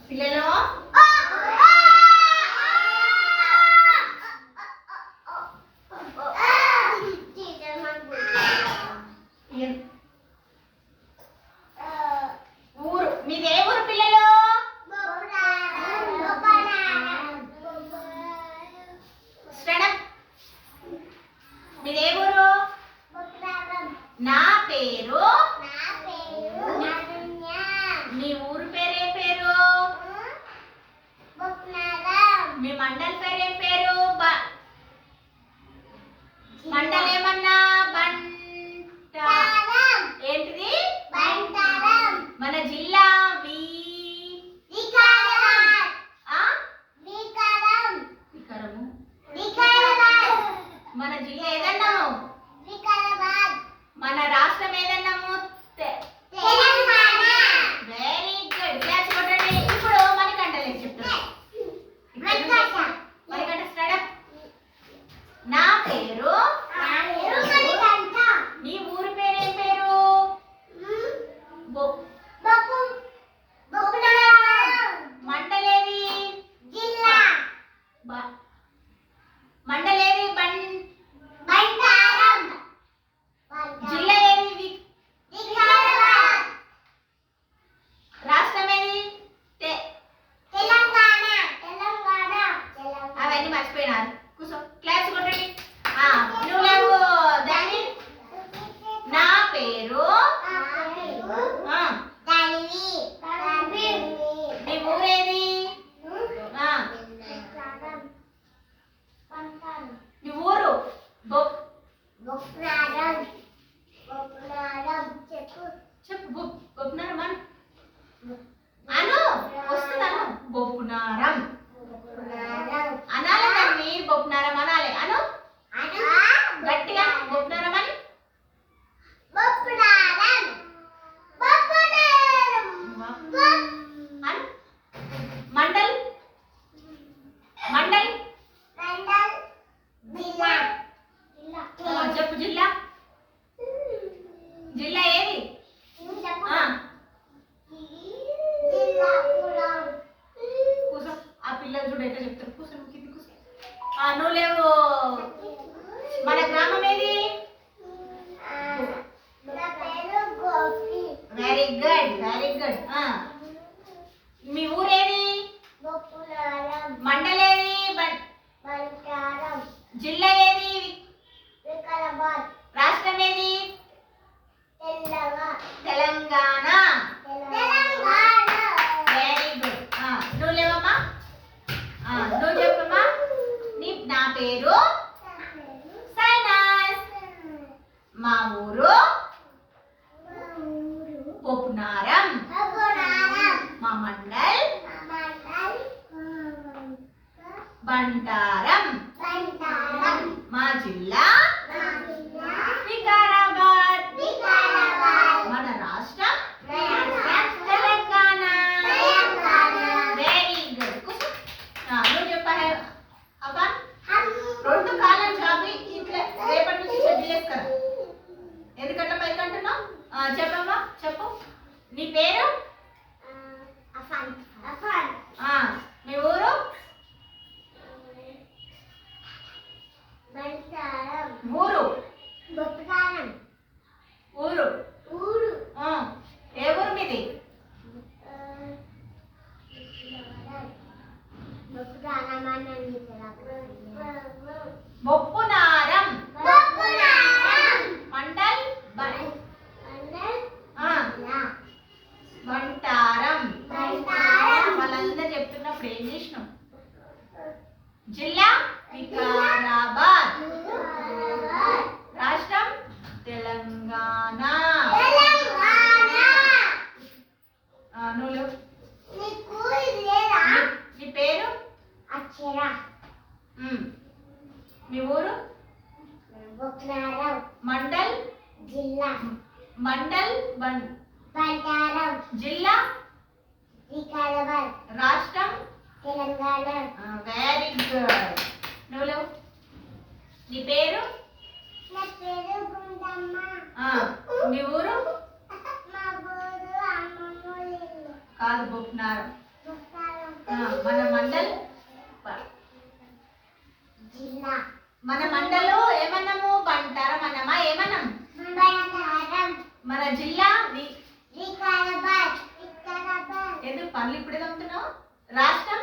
పిల్లలు ఊరు మీదే ఊరు పిల్లలు? మీదే ఊరు? నా పేరు. మీ ఊరు పేరేం పేరు? మీ మండల్ పేరేం పేరు? మండల్ ఏమన్నా? ఏంటిది? మన జిల్లా మన జిల్లా ఏదన్నాము? మన రాష్ట్రం ఏదన్నాము? Very good. క్లాస్ కొట్టండి. ఇప్పుడు మణికంఠ లేచి చెప్తాను. మణికంఠ స్టార్ట్. నా పేరు. నీ ఊరు పేరేం పేరు? మండలేది? మండలేది? జిల్లా ఏది? రాష్ట్రం ఏది? అవన్నీ మర్చిపోయినారు. కూర్చో. క్లాస్ కొట్టండి. నువ్వు లేవు దాని. నా పేరు. నీ ఊరేది? నీ ఊరు? చెప్పు. బొప్పునారం అను. వస్తున్నాను. బొప్పునారం అనాలి. దాన్ని బొప్పునారం అనాలి. అను గట్టిగా. బొప్పునారం అని. మండల్. మండల్ చెప్పు. జిల్లా. జిల్లా ఏది? కూర్చో. ఆ పిల్లలు చూడ ఎట్లా చెప్తారు. కూర్చో. కింది కూర్చో. నువ్వు లేవు. మన గ్రామం ఏది? Very good. Very good. మీ ఊరేది? మండలేది? జిల్లా ఏది? రాష్ట్రం ఏది? తెలంగాణ. Very good. నువ్వు లేవమ్మా. నువ్వు చెప్పమ్మా. నా పేరు సైనాస్. మా ఊరు బొప్పునారం. మా మండల్ బంటారం. మా జిల్లా వికారాబాద్. మన రాష్ట్రం తెలంగాణ. Very good. నువ్వు చెప్పాలి. అబ్బా 2 కాలం చాపి ఇట్లా రేపటి నుంచి షెడ్యూల్ వేసుకురా. ఎందుకంటే పైకి అంటున్నావు? చెప్పమ్మా. చెప్పు. నీ పేరు? మీ ఊరు? ఊరు. ఊరు. ఏ ఊరు మీది? బొప్పునారం. మండల్ బంటారం. వాళ్ళందరూ చెప్తున్నప్పుడు ఏం చేసినాం? జిల్లా వికారాబాద్. రాష్ట్రం తెలంగాణ. నువ్వు నీ పేరు? మీ ఊరు? మండల్ బంటారం. జిల్లా రాష్ట్రం తెలంగాణ. Very good. నువ్వు నీ పేరు? మీ ఊరు? కాదు బొప్పునారం. మన మండల్ మన మండలు ఏమన్నాము? బంటారమన్నమా? ఏమన్నాం? మన జిల్లా ఎందుకు పనులు ఇప్పుడే తమ్ముతున్నావు? రాష్ట్రం